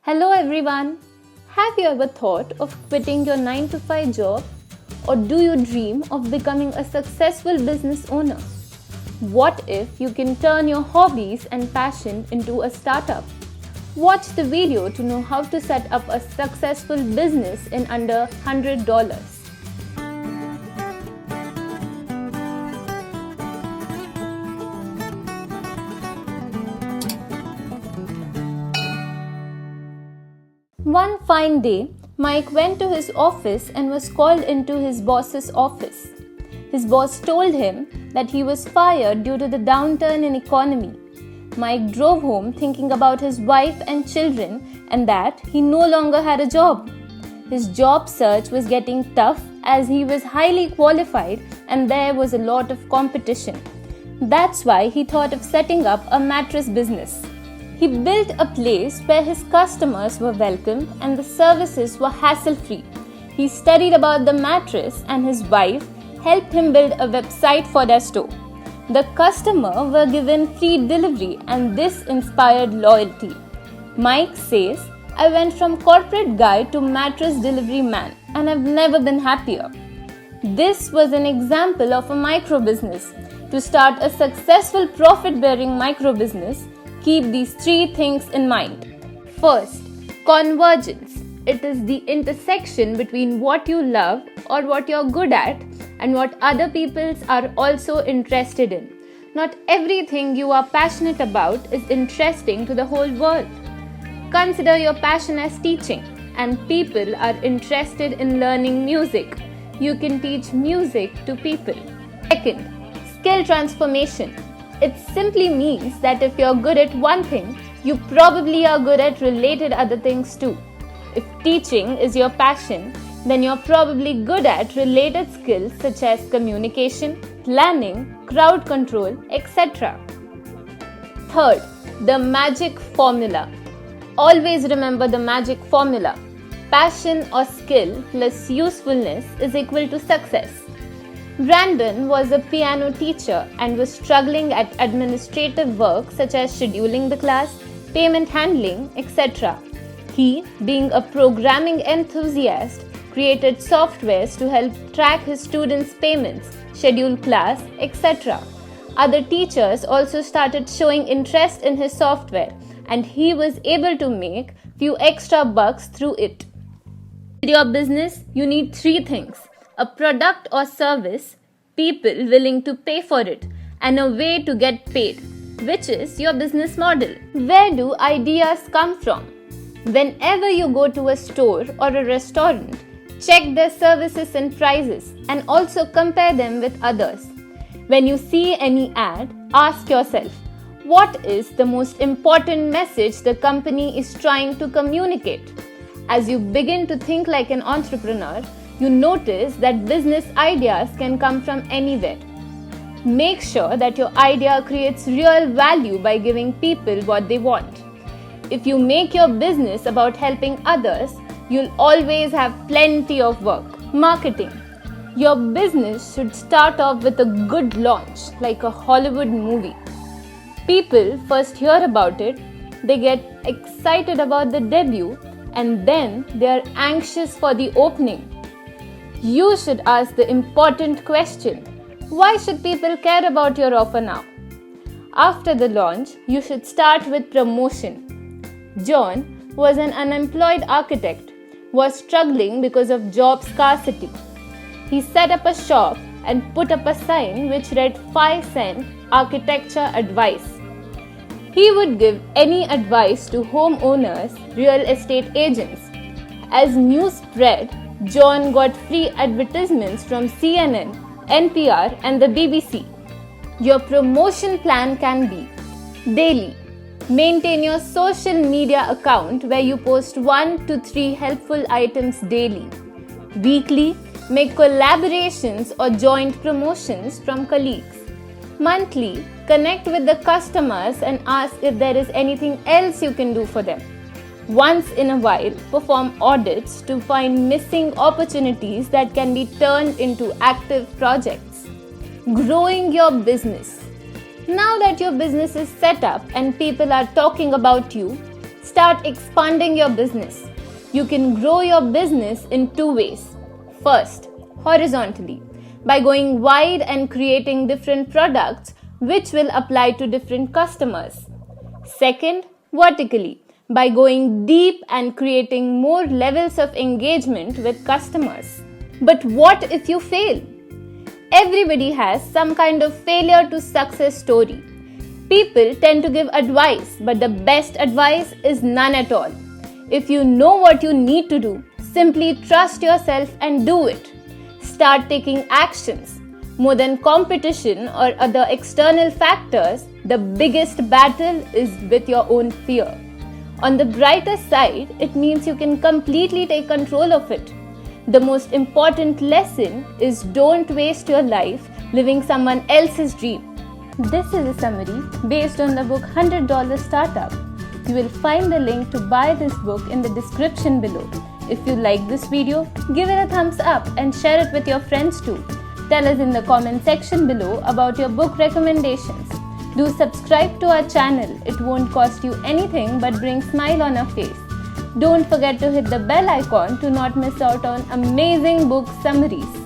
Hello everyone! Have you ever thought of quitting your 9 to 5 job? Or do you dream of becoming a successful business owner? What if you can turn your hobbies and passion into a startup? Watch the video to know how to set up a successful business in under $100. One fine day, Mike went to his office and was called into his boss's office. His boss told him that he was fired due to the downturn in economy. Mike drove home thinking about his wife and children and that he no longer had a job. His job search was getting tough as he was highly qualified and there was a lot of competition. That's why he thought of setting up a mattress business. He built a place where his customers were welcomed and the services were hassle-free. He studied about the mattress and his wife helped him build a website for their store. The customers were given free delivery and this inspired loyalty. Mike says, "I went from corporate guy to mattress delivery man and I've never been happier." This was an example of a micro business. To start a successful profit-bearing micro business, keep these three things in mind. First, convergence. It is the intersection between what you love or what you're good at and what other people are also interested in. Not everything you are passionate about is interesting to the whole world. Consider your passion as teaching, and people are interested in learning music. You can teach music to people. Second, skill transformation. It simply means that if you're good at one thing, you probably are good at related other things too. If teaching is your passion, then you're probably good at related skills such as communication, planning, crowd control, etc. Third, the magic formula. Always remember the magic formula. Passion or skill plus usefulness is equal to success. Brandon was a piano teacher and was struggling at administrative work such as scheduling the class, payment handling, etc. He, being a programming enthusiast, created softwares to help track his students' payments, schedule class, etc. Other teachers also started showing interest in his software and he was able to make few extra bucks through it. In your business, you need three things: a product or service, people willing to pay for it, and a way to get paid, which is your business model. Where do ideas come from? Whenever you go to a store or a restaurant, check their services and prices and also compare them with others. When you see any ad, ask yourself, what is the most important message the company is trying to communicate? As you begin to think like an entrepreneur, you notice that business ideas can come from anywhere. Make sure that your idea creates real value by giving people what they want. If you make your business about helping others, you'll always have plenty of work. Marketing. Your business should start off with a good launch, like a Hollywood movie. People first hear about it, they get excited about the debut, and then they are anxious for the opening. You should ask the important question: why should people care about your offer now? After the launch, you should start with promotion. John was an unemployed architect, was struggling because of job scarcity. He set up a shop and put up a sign which read 5-cent architecture advice. He would give any advice to homeowners, real estate agents. As news spread, John got free advertisements from CNN, NPR and the BBC. Your promotion plan can be: daily. Maintain your social media account where you post 1 to 3 helpful items daily. Weekly. Make collaborations or joint promotions from colleagues. Monthly. Connect with the customers and ask if there is anything else you can do for them. Once in a while, perform audits to find missing opportunities that can be turned into active projects. Growing your business. Now that your business is set up and people are talking about you, Start expanding your business. You can grow your business in two ways. First, horizontally, by going wide and creating different products which will apply to different customers. Second, vertically, by going deep and creating more levels of engagement with customers. But what if you fail? Everybody has some kind of failure to success story. People tend to give advice, but the best advice is none at all. If you know what you need to do, simply trust yourself and do it. Start taking actions. More than competition or other external factors, the biggest battle is with your own fear. On the brighter side, it means you can completely take control of it. The most important lesson is don't waste your life living someone else's dream. This is a summary based on the book $100 Startup. You will find the link to buy this book in the description below. If you like this video, give it a thumbs up and share it with your friends too. Tell us in the comment section below about your book recommendations. Do subscribe to our channel. It won't cost you anything but bring smile on our face. Don't forget to hit the bell icon to not miss out on amazing book summaries.